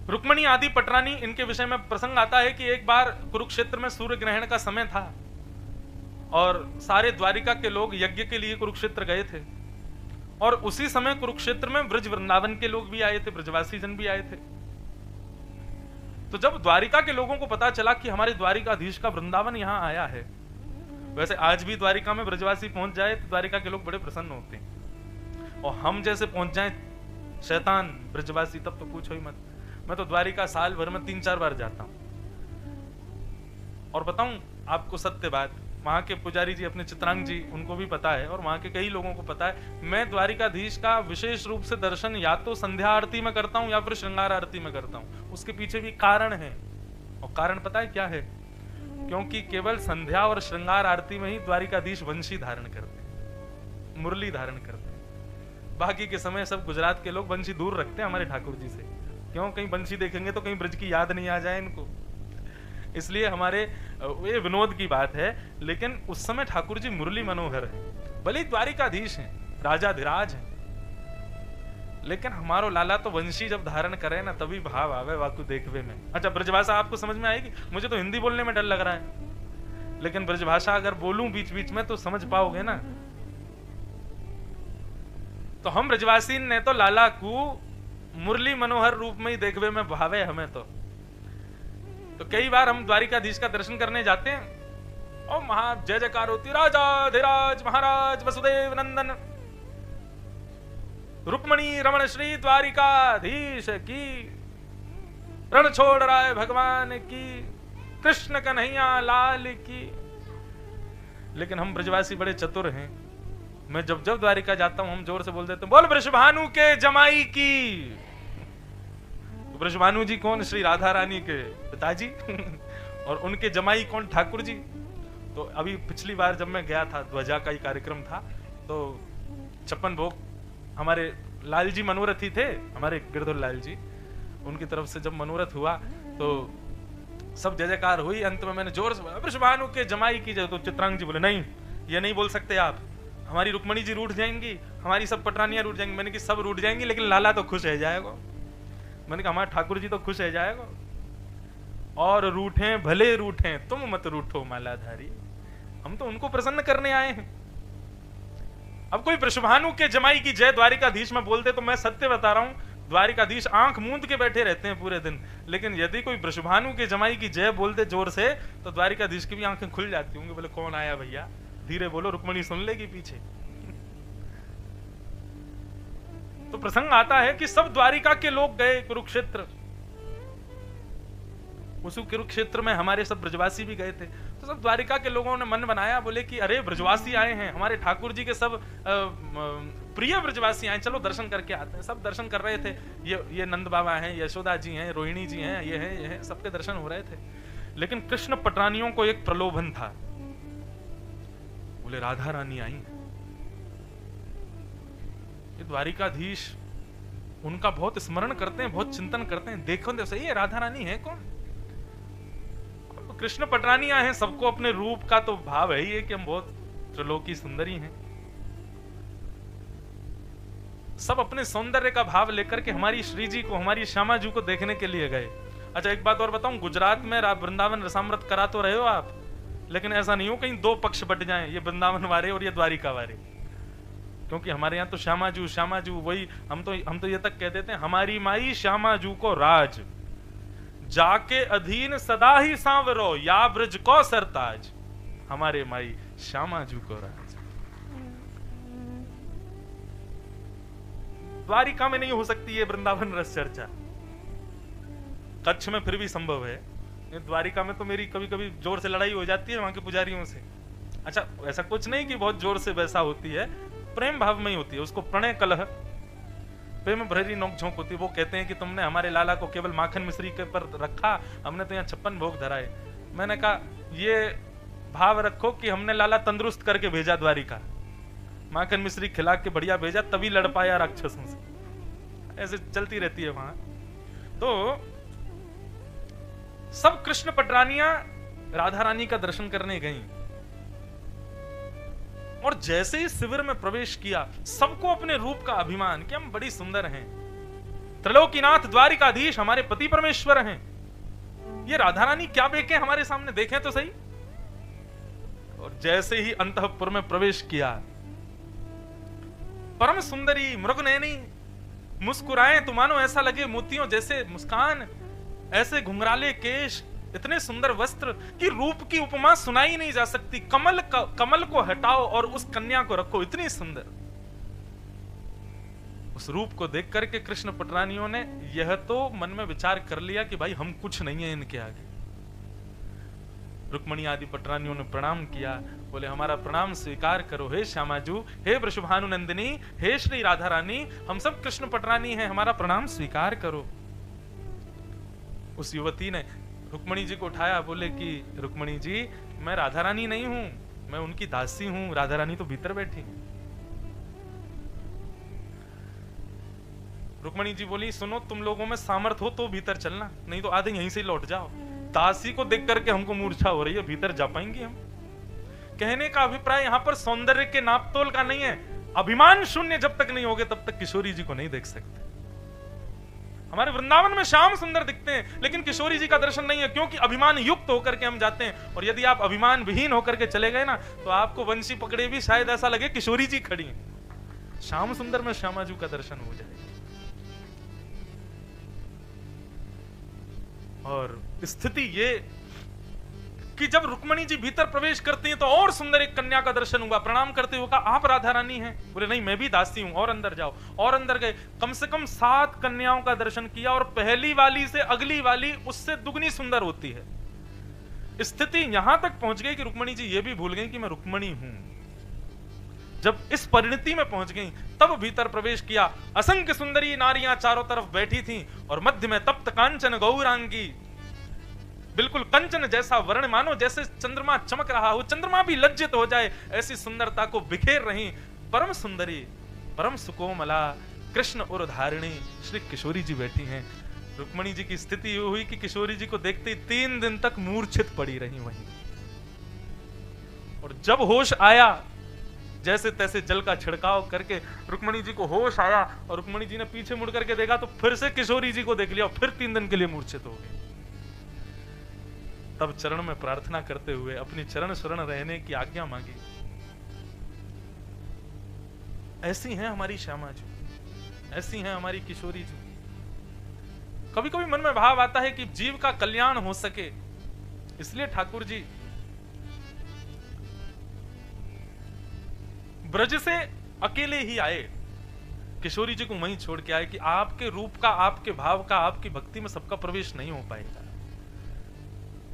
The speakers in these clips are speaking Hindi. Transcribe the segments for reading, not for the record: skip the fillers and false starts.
रुक्मणी आदि पटरानी, इनके विषय में प्रसंग आता है कि एक बार कुरुक्षेत्र में सूर्य ग्रहण का समय था और सारे द्वारिका के लोग यज्ञ के लिए कुरुक्षेत्र गए थे और उसी समय कुरुक्षेत्र में ब्रज वृंदावन के लोग भी आए थे, ब्रजवासी जन भी आए थे। तो जब द्वारिका के लोगों को पता चला कि हमारे द्वारिकाधीश का वृंदावन यहां आया है, वैसे आज भी द्वारिका में ब्रजवासी पहुंच जाए तो द्वारिका के लोग बड़े प्रसन्न होते हैं, और हम जैसे पहुंच जाए शैतान ब्रजवासी तब तो पूछो ही मत। मैं तो द्वारिका साल भर में 3-4 बार जाता हूं। और बताऊं आपको सत्य बात, वहां के पुजारी जी अपने चित्रांग जी, उनको भी पता है और वहां के कई लोगों को पता है, मैं द्वारिकाधीश का विशेष रूप से दर्शन या तो संध्या आरती में करता हूं या फिर श्रृंगार आरती में करता हूं। उसके पीछे भी कारण है, और कारण पता है क्या है? क्योंकि केवल संध्या और श्रृंगार आरती में ही द्वारिकाधीश वंशी धारण करते हैं, मुरली धारण करते हैं। बाकी के समय सब गुजरात के लोग वंशी दूर रखते हैं हमारे ठाकुर जी से। क्यों? कहीं वंशी देखेंगे तो कहीं ब्रज की याद नहीं आ जाए इनको, इसलिए हमारे ये विनोद की बात है। लेकिन उस समय ठाकुर जी मुरली मनोहर है, भले द्वारिकाधीश हैं, राजाधिराज हैं, लेकिन हमारो लाला तो वंशी जब धारण करे ना तभी भाव आवे वाकु देखवे में। अच्छा, ब्रजभाषा आपको समझ में आएगी? मुझे तो हिंदी बोलने में डर लग रहा है, लेकिन ब्रजभाषा अगर बोलूं बीच बीच में तो समझ पाओगे ना। तो हम ब्रजवासी ने तो लाला को मुरली मनोहर रूप में ही देखवे में भावे हमें तो कई बार हम द्वारिकाधीश का दर्शन करने जाते हैं और महा जय जयकार होती, राजाधिराज महाराज वसुदेव नंदन रुक्मणी रमण श्री द्वारिकाधीश की, रण छोड़ राय भगवान की, कृष्ण कन्हैया लाल की। लेकिन हम ब्रजवासी बड़े चतुर हैं, मैं जब जब द्वारिका जाता हूं हम जोर से बोल देते हैं, बोल वृषभानु के जमाई की। वृषभानु जी कौन? श्री राधा रानी के पिताजी और उनके जमाई कौन? ठाकुर जी। तो अभी पिछली बार जब मैं गया था, ध्वजा का ही कार्यक्रम था, तो 56 भोग हमारे लाल जी मनोरथी थे, हमारे गिरधर लाल जी, उनकी तरफ से जब मनोरथ हुआ तो सब जय जयकार हुई। अंत में मैंने जोर से बोला, वृषभानु के जमाई की जय। तो चित्रांग जी बोले, नहीं ये नहीं बोल सकते आप, हमारी रुक्मणी जी रूठ जाएंगी, हमारी सब पटरानियां रूठ जाएंगी। मैंने कहा सब रूठ जाएंगी लेकिन लाला तो खुश रह जाएगा। मैंने कहा हमारे ठाकुर जी तो खुश रह जाएगा, और रूठे भले रूठे तुम मत रूठो मालाधारी, हम तो उनको प्रसन्न करने आए हैं। अब कोई वृषभानु के जमाई की जय द्वारिकाधीश में बोलते तो मैं सत्य बता रहा हूं, द्वारिकाधीश आंख मूंद के बैठे रहते हैं पूरे दिन। लेकिन यदि कोई वृषभानु के जमाई की जय बोलते जोर से तो द्वारिकाधीश की भी आंखें खुल जाती होंगी, बोले कौन आया भैया, धीरे बोलो, रुक्मणी सुन लेगी पीछे। तो प्रसंग आता है कि सब द्वारिका के लोग गए कुरुक्षेत्र, उस कुरुक्षेत्र में हमारे सब ब्रजवासी भी गए थे। तो सब द्वारिका के लोगों ने मन बनाया, बोले कि अरे ब्रजवासी आए हैं, हमारे ठाकुर जी के सब प्रिय ब्रजवासी आए, चलो दर्शन करके आते हैं। सब दर्शन कर रहे थे, ये नंद बाबा हैं, यशोदा जी हैं, रोहिणी जी हैं, ये हैं, सबके दर्शन हो रहे थे। लेकिन कृष्ण पटरानियों को एक प्रलोभन था, बोले राधा रानी आई, ये द्वारिकाधीश उनका बहुत स्मरण करते हैं, बहुत चिंतन करते हैं, देखो तो सही है राधा रानी है कौन? कृष्ण पटरानियां हैं, सबको अपने रूप का तो भाव है ही है कि हम बहुत त्रिलोकी सुंदरी हैं। सब अपने सौंदर्य का भाव लेकर के हमारी श्री जी को, हमारी श्यामा जी को देखने के लिए गए। अच्छा एक बात और बताऊं, गुजरात में वृंदावन रसामृत करा तो रहे हो आप, लेकिन ऐसा नहीं हो कहीं दो पक्ष बट जाएं, ये वृंदावन वाले और ये द्वारिका वाले। क्योंकि हमारे यहाँ तो श्यामा जू वही, हम तो ये तक कह देते हैं, हमारी माई श्यामा जू को राज, जाके अधीन सदा ही सांवरो, या ब्रज को सरताज, हमारे माई श्यामा जू को राज। द्वारिका में नहीं हो सकती है वृंदावन रस चर्चा, कच्छ में फिर भी संभव है, द्वारिका में तो मेरी कभी कभी जोर से लड़ाई हो जाती है वहां के पुजारियों से। अच्छा ऐसा कुछ नहीं कि बहुत जोर से वैसा होती है, प्रेम भाव में ही होती है, उसको प्रणय कलह, प्रेम भरी नोकझोंक होती है। वो कहते हैं कि तुमने हमारे लाला को केवल माखन मिश्री के पर रखा, हमने तो यहाँ 56 भोग धराए। मैंने कहा ये भाव रखो कि हमने लाला तंदुरुस्त करके भेजा द्वारिका, माखन मिश्री खिला के बढ़िया भेजा, तभी लड़ पाया राक्षसों से। ऐसे चलती रहती है वहां। तो सब कृष्ण पटरानियां राधा रानी का दर्शन करने गईं, और जैसे ही शिविर में प्रवेश किया, सबको अपने रूप का अभिमान कि हम बड़ी सुंदर हैं, त्रिलोकीनाथ द्वारिकाधीश हमारे पति परमेश्वर हैं। ये राधा रानी क्या बेके हमारे सामने, देखें तो सही। और जैसे ही अंतःपुर में प्रवेश किया, परम सुंदरी मृगनयनी मुस्कुराए तो मानो ऐसा लगे मोतियों जैसे मुस्कान, ऐसे घुंघराले केश, इतने सुंदर वस्त्र कि रूप की उपमा सुनाई नहीं जा सकती। कमल को हटाओ और उस कन्या को रखो, इतनी सुंदर। उस रूप को देख करके कृष्ण पटरानियों ने यह तो मन में विचार कर लिया कि भाई हम कुछ नहीं है इनके आगे। रुक्मणी आदि पटरानियों ने प्रणाम किया, बोले हमारा प्रणाम स्वीकार करो हे श्यामाजू, हे वृषभानु नंदिनी, हे श्री राधा रानी, हम सब कृष्ण पटरानी हैं, हमारा प्रणाम स्वीकार करो। उस युवती ने रुक्मणी जी को उठाया, बोले कि रुक्मणी जी मैं राधा रानी नहीं हूं, मैं उनकी दासी हूं, राधा रानी तो भीतर बैठी है। रुक्मणी जी बोली सुनो, तुम लोगों में सामर्थ्य हो तो भीतर चलना, नहीं तो आधे यहीं से लौट जाओ। दासी को देख करके हमको मूर्छा हो रही है, भीतर जा पाएंगे हम? कहने का अभिप्राय यहाँ पर सौंदर्य के नापतोल का नहीं है। अभिमान शून्य जब तक नहीं होगे तब तक किशोरी जी को नहीं देख सकते। हमारे वृंदावन में श्याम सुंदर दिखते हैं लेकिन किशोरी जी का दर्शन नहीं है, क्योंकि अभिमान युक्त होकर के हम जाते हैं। और यदि आप अभिमान विहीन होकर के चले गए ना तो आपको वंशी पकड़े भी शायद ऐसा लगे किशोरी जी खड़ी हैं। श्याम सुंदर में श्यामाजू का दर्शन हो जाए। और स्थिति ये कि जब रुक्मणी जी भीतर प्रवेश करती हैं तो और सुंदर एक कन्या का दर्शन हुआ। प्रणाम करते हुए कहा आप राधा रानी हैं? बोले नहीं, मैं भी दासी हूं। और अंदर जाओ। और अंदर गए, कम से कम 7 कन्याओं का दर्शन किया और पहली वाली से अगली वाली उससे दुगनी सुंदर होती है। स्थिति यहां तक पहुंच गई कि रुक्मणी जी ये भी भूल गई कि मैं रुक्मणी हूं। जब इस परिणति में पहुंच गई तब भीतर प्रवेश किया। असंख्य सुंदरी नारियां चारों तरफ बैठी थीं और मध्य में तप्त कांचन गौरांगी, बिल्कुल कंचन जैसा वर्ण, मानो जैसे चंद्रमा चमक रहा हो, चंद्रमा भी लज्जित हो जाए ऐसी सुंदरता को बिखेर रही परम सुंदरी परम सुकोमला कृष्ण और धारिणी श्री किशोरी जी बैठी हैं। रुक्मणी जी की स्थिति हुई कि किशोरी जी को देखते ही 3 दिन तक मूर्छित पड़ी रही वहीं। और जब होश आया, जैसे तैसे जल का छिड़काव करके रुक्मणी जी को होश आया और रुक्मणी जी ने पीछे मुड़ करके देखा तो फिर से किशोरी जी को देख लिया और फिर 3 दिन के लिए मूर्छित हो गए। तब चरण में प्रार्थना करते हुए अपनी चरण शरण रहने की आज्ञा मांगी। ऐसी हैं हमारी श्यामा जी, ऐसी हैं हमारी किशोरी जी। कभी कभी मन में भाव आता है कि जीव का कल्याण हो सके, इसलिए ठाकुर जी ब्रज से अकेले ही आए, किशोरी जी को वहीं छोड़ के आए कि आपके रूप का, आपके भाव का, आपकी भक्ति में सबका प्रवेश नहीं हो पाएगा।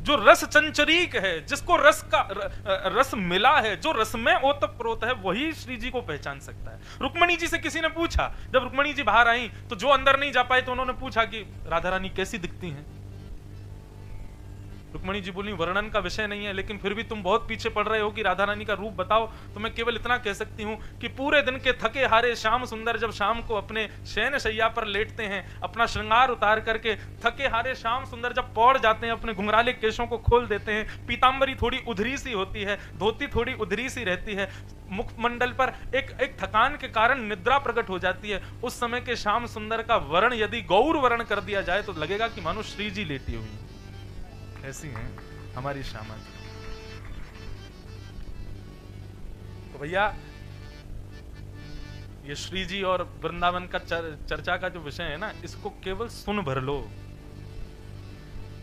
जो रस चंचरीक है, जिसको रस मिला है, जो रस में ओतप्रोत है, वही श्री जी को पहचान सकता है। रुक्मणी जी से किसी ने पूछा, जब रुक्मणी जी बाहर आई तो जो अंदर नहीं जा पाए तो उन्होंने पूछा कि राधा रानी कैसी दिखती हैं? रुक्मणी जी बोली वर्णन का विषय नहीं है, लेकिन फिर भी तुम बहुत पीछे पड़ रहे हो कि राधा रानी का रूप बताओ। तो मैं केवल इतना कह सकती हूँ कि पूरे दिन के थके हारे श्याम सुंदर जब शाम को अपने शयन शैया पर लेटते हैं, अपना श्रृंगार उतार करके थके हारे श्याम सुंदर जब पौड़ जाते हैं, अपने घुंघराले केशों को खोल देते हैं, पीतांबरी थोड़ी उधरी सी होती है, धोती थोड़ी उधरी सी रहती है, मुखमंडल पर एक थकान के कारण निद्रा प्रकट हो जाती है। उस समय के श्याम सुंदर का वर्ण यदि गौर वर्ण कर दिया जाए तो लगेगा कि मानो श्री जी लेटी हुई। ऐसी हैं हमारी श्यामा जी। तो भैया ये श्री जी और वृंदावन का चर्चा का जो विषय है ना, इसको केवल सुन भर लो,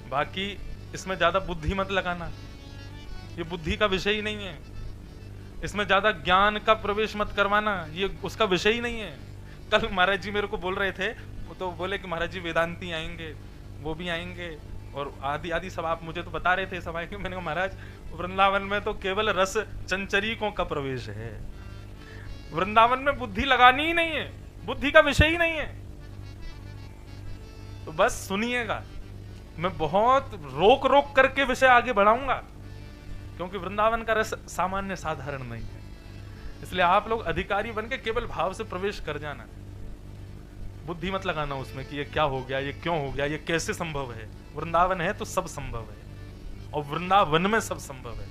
बाकी इसमें ज्यादा बुद्धि मत लगाना। ये बुद्धि का विषय ही नहीं है, इसमें ज्यादा ज्ञान का प्रवेश मत करवाना, ये उसका विषय ही नहीं है। कल महाराज जी मेरे को बोल रहे थे, तो बोले कि महाराज जी वेदांती आएंगे, वो भी आएंगे और आदि आदि सब आप मुझे तो बता रहे थे सब आएंगे। मैंने कहा महाराज वृंदावन में तो केवल रस चंचरीकों का प्रवेश है, वृंदावन में बुद्धि लगानी ही नहीं है, बुद्धि का विषय ही नहीं है। तो बस सुनिएगा, मैं बहुत रोक रोक करके विषय आगे बढ़ाऊंगा, क्योंकि वृंदावन का रस सामान्य साधारण नहीं है। इसलिए आप लोग अधिकारी बन के केवल भाव से प्रवेश कर जाना, बुद्धि मत लगाना उसमें कि ये क्या हो गया, ये क्यों हो गया, ये कैसे संभव है। वृंदावन है तो सब संभव है, और वृंदावन में सब संभव है।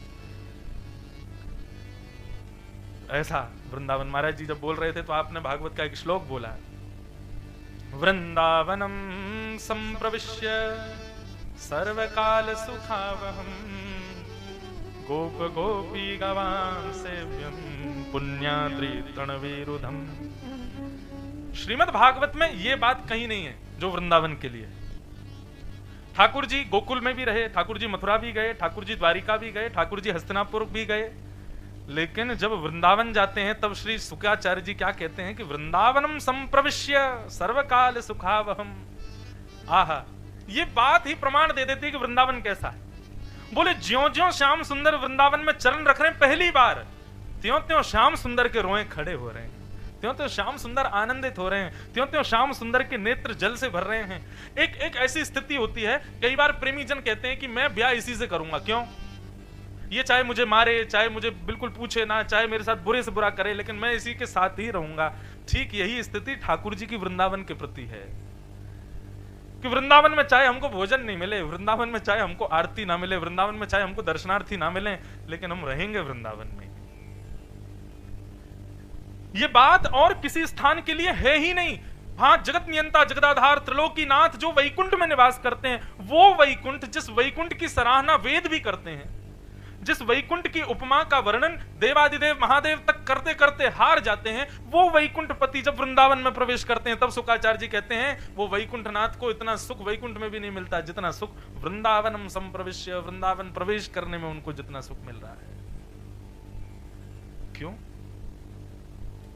ऐसा वृंदावन। महाराज जी जब बोल रहे थे तो आपने भागवत का एक श्लोक बोला, वृंदावनम संप्रविश्य सर्वकाल सुखावहम गोप गोपी गवां सेव्यम पुण्याद्रि तृणवीरुधम। श्रीमद् भागवत में ये बात कहीं नहीं है जो वृंदावन के लिए। ठाकुर जी गोकुल में भी रहे, ठाकुर जी मथुरा भी गए, ठाकुर जी द्वारिका भी गए, ठाकुर जी हस्तिनापुर भी गए, लेकिन जब वृंदावन जाते हैं तब श्री शुक्राचार्य जी क्या कहते हैं कि वृंदावनम संप्रविश्य सर्वकाल सुखावहम। आहा, ये बात ही प्रमाण दे देती है कि वृंदावन कैसा है। बोले ज्यों ज्यों श्याम सुंदर वृंदावन में चरण रख रहे हैं पहली बार, त्यों त्यों श्याम सुंदर के रोए खड़े हो रहे हैं, त्यों त्यों श्याम सुंदर आनंदित हो रहे हैं, त्यों त्यों श्याम सुंदर के नेत्र जल से भर रहे हैं। एक ऐसी स्थिति होती है, कई बार प्रेमी जन कहते हैं कि मैं ब्याह इसी से करूंगा। क्यों? ये चाहे मुझे मारे, चाहे मुझे बिल्कुल पूछे ना, चाहे मेरे साथ बुरे से बुरा करे, लेकिन मैं इसी के साथ ही रहूंगा। ठीक यही स्थिति ठाकुर जी की वृंदावन के प्रति है कि वृंदावन में चाहे हमको भोजन नहीं मिले, वृंदावन में चाहे हमको आरती ना मिले, वृंदावन में चाहे हमको दर्शनार्थी ना मिले, लेकिन हम रहेंगे वृंदावन में। ये बात और किसी स्थान के लिए है ही नहीं। हाँ, जगत नियंता जगदाधार त्रिलोकीनाथ जो वैकुंठ में निवास करते हैं, वो वैकुंठ जिस वैकुंठ की सराहना वेद भी करते हैं, जिस वैकुंठ की उपमा का वर्णन देवादिदेव महादेव तक करते करते हार जाते हैं, वो वैकुंठ पति जब वृंदावन में प्रवेश करते हैं तब शुक्राचार्य जी कहते हैं वो वैकुंठनाथ को इतना सुख वैकुंठ में भी नहीं मिलता जितना सुख वृंदावनम संप्रविश्य, वृंदावन प्रवेश करने में उनको जितना सुख मिल रहा है। क्यों?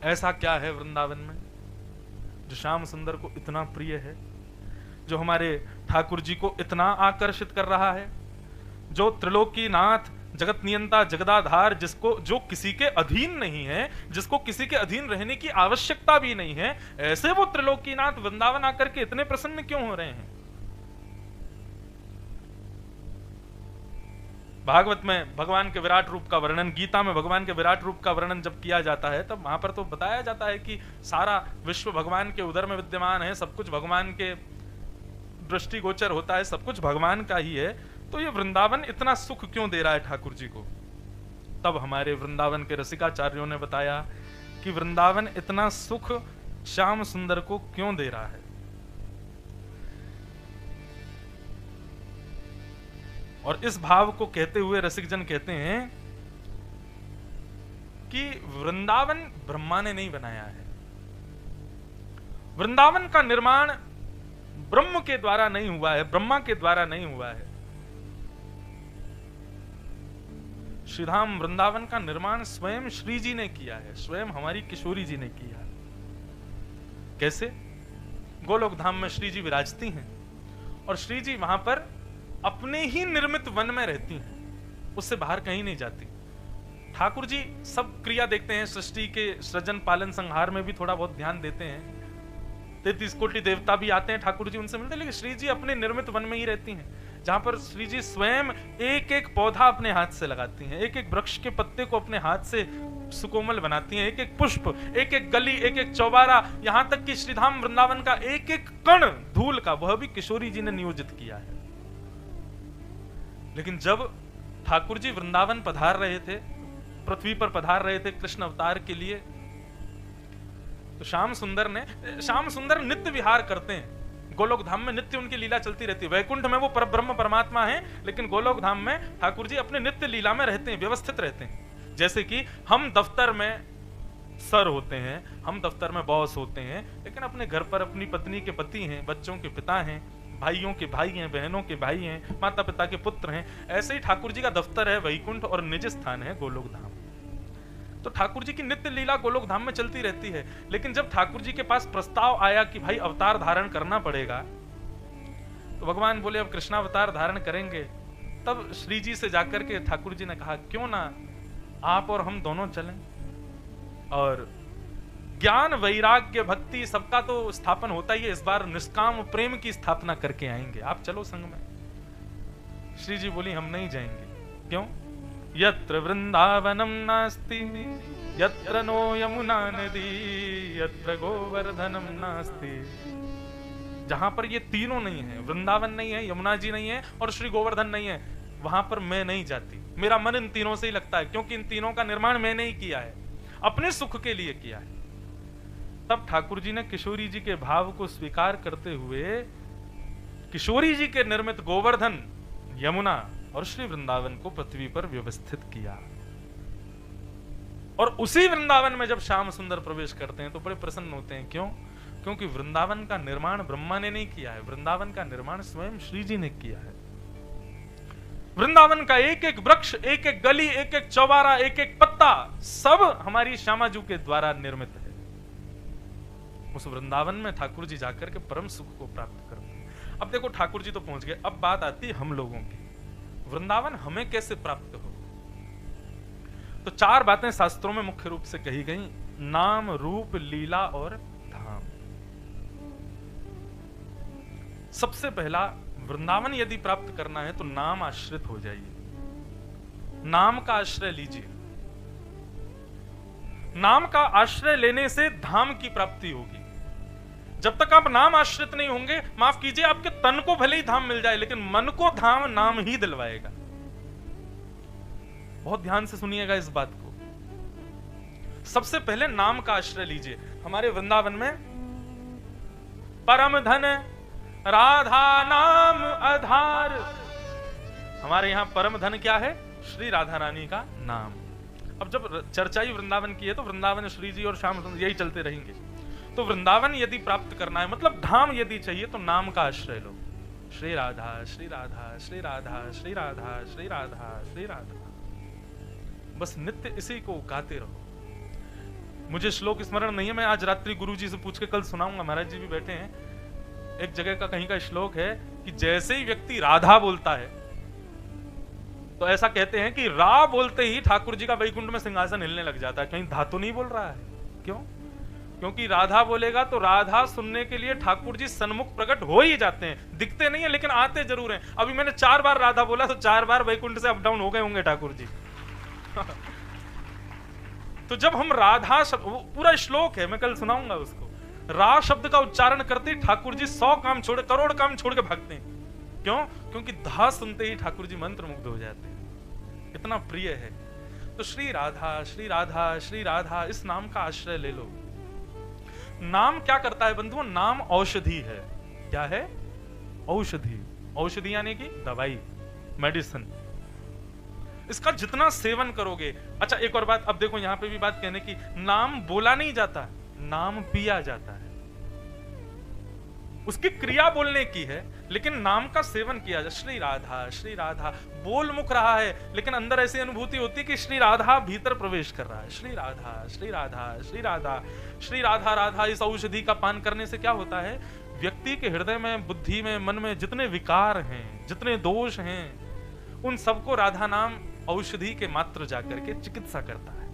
ऐसा क्या है वृंदावन में जो श्याम सुंदर को इतना प्रिय है, जो हमारे ठाकुर जी को इतना आकर्षित कर रहा है, जो त्रिलोकीनाथ जगत नियंता जगदाधार जिसको जो किसी के अधीन नहीं है, जिसको किसी के अधीन रहने की आवश्यकता भी नहीं है, ऐसे वो त्रिलोकीनाथ वृंदावन आकर के इतने प्रसन्न क्यों हो रहे हैं? भागवत में भगवान के विराट रूप का वर्णन, गीता में भगवान के विराट रूप का वर्णन जब किया जाता है तब वहां पर तो बताया जाता है कि सारा विश्व भगवान के उदर में विद्यमान है, सब कुछ भगवान के दृष्टिगोचर होता है, सब कुछ भगवान का ही है। तो ये वृंदावन इतना सुख क्यों दे रहा है ठाकुर जी को? तब हमारे वृंदावन के रसिकाचार्यों ने बताया कि वृंदावन इतना सुख श्याम सुंदर को क्यों दे रहा है। और इस भाव को कहते हुए रसिकजन कहते हैं कि वृंदावन ब्रह्मा ने नहीं बनाया है, वृंदावन का निर्माण ब्रह्म के द्वारा नहीं हुआ है, ब्रह्मा के द्वारा नहीं हुआ है। श्रीधाम वृंदावन का निर्माण स्वयं श्री जी ने किया है, स्वयं हमारी किशोरी जी ने किया। कैसे? गोलोक धाम में श्री जी विराजती हैं और श्री जी वहां पर अपने ही निर्मित वन में रहती हैं, उससे बाहर कहीं नहीं जाती। ठाकुर जी सब क्रिया देखते हैं, सृष्टि के सृजन पालन संहार में भी थोड़ा बहुत ध्यान देते हैं, 33 कोटि देवता भी आते हैं ठाकुर जी उनसे मिलते हैं, लेकिन श्री जी अपने निर्मित वन में ही रहती हैं, जहां पर श्री जी स्वयं एक एक पौधा अपने हाथ से लगाती हैं, एक एक वृक्ष के पत्ते को अपने हाथ से सुकोमल बनाती हैं, एक एक पुष्प, एक एक गली, एक एक चौबारा, यहां तक कि श्रीधाम वृंदावन का एक एक कण धूल का वह भी किशोरी जी ने नियोजित किया है। लेकिन जब ठाकुर जी वृंदावन पधार रहे थे, पृथ्वी पर पधार रहे थे कृष्ण अवतार के लिए, तो श्याम सुंदर नित्य विहार करते हैं। गोलोक धाम में नित्य उनकी लीला चलती रहती है। वैकुंठ में वो परब्रह्म परमात्मा है, लेकिन गोलोक धाम में ठाकुर जी अपने नित्य लीला में रहते हैं, व्यवस्थित रहते हैं। जैसे कि हम दफ्तर में सर होते हैं, हम दफ्तर में बॉस होते हैं, लेकिन अपने घर पर अपनी पत्नी के पति हैं, बच्चों के पिता हैं, भाइयों के भाई हैं, बहनों के भाई हैं, माता पिता के पुत्र हैं। ऐसे ही ठाकुर जी का दफ्तर है वैकुंठ और निज स्थान है गोलोक धाम। तो ठाकुर जी की नित्य लीला गोलोक धाम में चलती रहती है। लेकिन जब ठाकुर जी के पास प्रस्ताव आया कि भाई अवतार धारण करना पड़ेगा, तो भगवान बोले अब कृष्णावतार धारण करेंगे। तब श्री जी से जाकर के ठाकुर जी ने कहा क्यों ना आप और हम दोनों चलें, और ज्ञान वैराग्य भक्ति सबका तो स्थापन होता ही है, इस बार निष्काम प्रेम की स्थापना करके आएंगे, आप चलो संग में। श्री जी बोली हम नहीं जाएंगे। क्यों? यत्र वृंदावनम नास्ति यत्र नो यमुना नदी यत्र गोवर्धनम नास्ति। जहां पर ये तीनों नहीं है, वृंदावन नहीं है, यमुना जी नहीं है और श्री गोवर्धन नहीं है, वहां पर मैं नहीं जाती। मेरा मन इन तीनों से ही लगता है, क्योंकि इन तीनों का निर्माण मैंने ही किया है, अपने सुख के लिए किया है। तब ठाकुर जी ने किशोरी जी के भाव को स्वीकार करते हुए किशोरी जी के निर्मित गोवर्धन, यमुना और श्री वृंदावन को पृथ्वी पर व्यवस्थित किया। और उसी वृंदावन में जब श्याम सुंदर प्रवेश करते हैं तो बड़े प्रसन्न होते हैं। क्यों? क्योंकि वृंदावन का निर्माण ब्रह्मा ने नहीं किया है, वृंदावन का निर्माण स्वयं श्री जी ने किया है। वृंदावन का एक एक वृक्ष, एक एक गली, एक एक चौबारा, एक एक पत्ता, सब हमारी श्यामाजू के द्वारा निर्मित है। उस वृंदावन में ठाकुर जी जाकर के परम सुख को प्राप्त करते हैं। अब देखो, ठाकुर जी तो पहुंच गए, अब बात आती है हम लोगों की। वृंदावन हमें कैसे प्राप्त हो? तो चार बातें शास्त्रों में मुख्य रूप से कही गई: नाम, रूप, लीला और धाम। सबसे पहला, वृंदावन यदि प्राप्त करना है तो नाम आश्रित हो जाइए, नाम का आश्रय लीजिए। नाम का आश्रय लेने से धाम की प्राप्ति होगी। जब तक आप नाम आश्रित नहीं होंगे, माफ कीजिए, आपके तन को भले ही धाम मिल जाए, लेकिन मन को धाम नाम ही दिलवाएगा। बहुत ध्यान से सुनिएगा इस बात को। सबसे पहले नाम का आश्रय लीजिए। हमारे वृंदावन में परम धन राधा नाम आधार, हमारे यहां परम धन क्या है? श्री राधा रानी का नाम। अब जब चर्चा ही वृंदावन की है तो वृंदावन श्री जी और श्याम सुंदर यही चलते रहेंगे। तो वृंदावन यदि प्राप्त करना है, मतलब धाम यदि चाहिए, तो नाम का आश्रय लो। श्री राधा श्री राधा श्री राधा श्री राधा श्री राधा श्री राधा, बस नित्य इसी को गाते रहो। मुझे श्लोक स्मरण नहीं है, मैं आज रात्रि गुरु जी से पूछ के कल सुनाऊंगा। महाराज जी भी बैठे हैं। एक जगह का कहीं का श्लोक है कि जैसे ही व्यक्ति राधा बोलता है तो ऐसा कहते हैं कि रा बोलते ही ठाकुर जी का वैकुंठ में सिंहासन हिलने लग जाता है। कहीं धातु नहीं बोल रहा है। क्यों? क्योंकि राधा बोलेगा तो राधा सुनने के लिए ठाकुर जी सन्मुख प्रकट हो ही जाते हैं। दिखते नहीं है लेकिन आते जरूर हैं। अभी मैंने 4 बार राधा बोला तो 4 बार वैकुंठ से अप डाउन हो गए होंगे ठाकुर जी। तो जब हम राधा शब्द, पूरा श्लोक है, मैं कल सुनाऊंगा उसको, रा शब्द का उच्चारण करते ही ठाकुर जी 100 काम छोड़, करोड़ काम छोड़ के भागते हैं। क्यों? क्योंकि धा सुनते ही ठाकुर जी मंत्र मुग्ध हो जाते हैं, इतना प्रिय है। तो श्री राधा श्री राधा श्री राधा, इस नाम का आश्रय ले लो। नाम क्या करता है बंधुओं? नाम औषधि है। क्या है? औषधि। औषधि यानी कि दवाई, मेडिसिन। इसका जितना सेवन करोगे। अच्छा, एक और बात, अब देखो यहां पे भी बात कहने की, नाम बोला नहीं जाता, नाम पिया जाता है। उसकी क्रिया बोलने की है, लेकिन नाम का सेवन किया जाए। श्री राधा बोल मुख रहा है, लेकिन अंदर ऐसी अनुभूति होती है कि श्री राधा भीतर प्रवेश कर रहा है। श्री राधा श्री राधा श्री राधा श्री राधा राधा। इस औषधि का पान करने से क्या होता है? व्यक्ति के हृदय में, बुद्धि में, मन में जितने विकार हैं, जितने दोष हैं, उन सबको राधा नाम औषधि के मात्र जाकर के चिकित्सा करता है।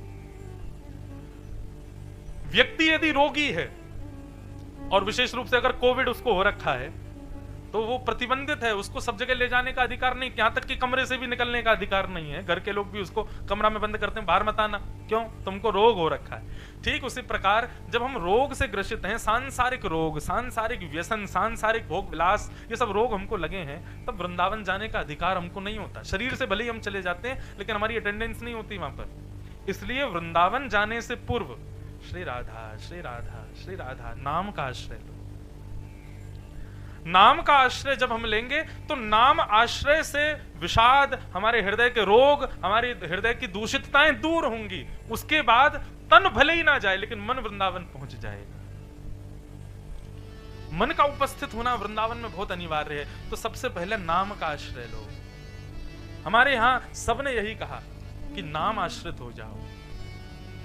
व्यक्ति यदि रोगी है और विशेष रूप से अगर कोविड उसको हो रखा है तो वो प्रतिबंधित है, उसको सब जगह ले जाने का अधिकार नहीं, यहां तक कि कमरे से भी निकलने का अधिकार नहीं है। घर के लोग भी उसको कमरा में बंद करते हैं, बाहर मत आना, क्यों? तुमको रोग हो रखा है। ठीक उसी प्रकार जब हम रोग से ग्रसित हैं, सांसारिक रोग, सांसारिक व्यसन, सांसारिक भोग विलास, ये सब रोग हमको लगे हैं, तब वृंदावन जाने का अधिकार हमको नहीं होता। शरीर से भले ही हम चले जाते हैं, लेकिन हमारी अटेंडेंस नहीं होती वहां पर। इसलिए वृंदावन जाने से पूर्व श्री राधा श्री राधा श्री राधा नाम का आश्रय लो। नाम का आश्रय जब हम लेंगे तो नाम आश्रय से विषाद, हमारे हृदय के रोग, हमारे हृदय की दूषितताएं दूर होंगी। उसके बाद तन भले ही ना जाए, लेकिन मन वृंदावन पहुंच जाएगा। मन का उपस्थित होना वृंदावन में बहुत अनिवार्य है। तो सबसे पहले नाम का आश्रय लो। हमारे यहां सबने यही कहा कि नाम आश्रित हो जाओ।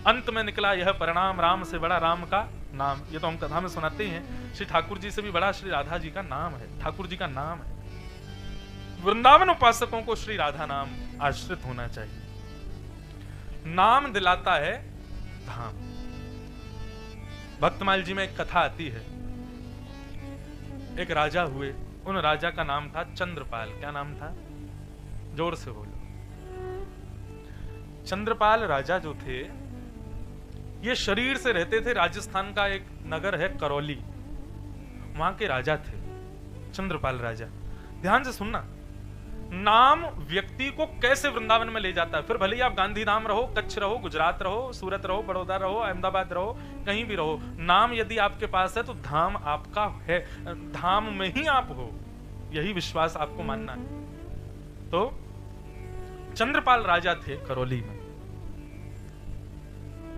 अंत में निकला यह परिणाम, राम से बड़ा राम का नाम। ये तो हम कथा में सुनाते हैं। श्री ठाकुर जी से भी बड़ा श्री राधा जी का नाम है, ठाकुर जी का नाम है। वृंदावन उपासकों को श्री राधा नाम आश्रित होना चाहिए। नाम दिलाता है धाम। भक्तमाल जी में एक कथा आती है। एक राजा हुए, उन राजा का नाम था चंद्रपाल। क्या नाम था? जोर से बोलो। चंद्रपाल राजा जो थे, ये शरीर से रहते थे। राजस्थान का एक नगर है करौली, वहां के राजा थे चंद्रपाल राजा। ध्यान से सुनना, नाम व्यक्ति को कैसे वृंदावन में ले जाता है। फिर भले ही आप गांधीधाम रहो, कच्छ रहो, गुजरात रहो, सूरत रहो, बड़ौदा रहो, अहमदाबाद रहो, कहीं भी रहो, नाम यदि आपके पास है तो धाम आपका है, धाम में ही आप हो, यही विश्वास आपको मानना है। तो चंद्रपाल राजा थे करौली में,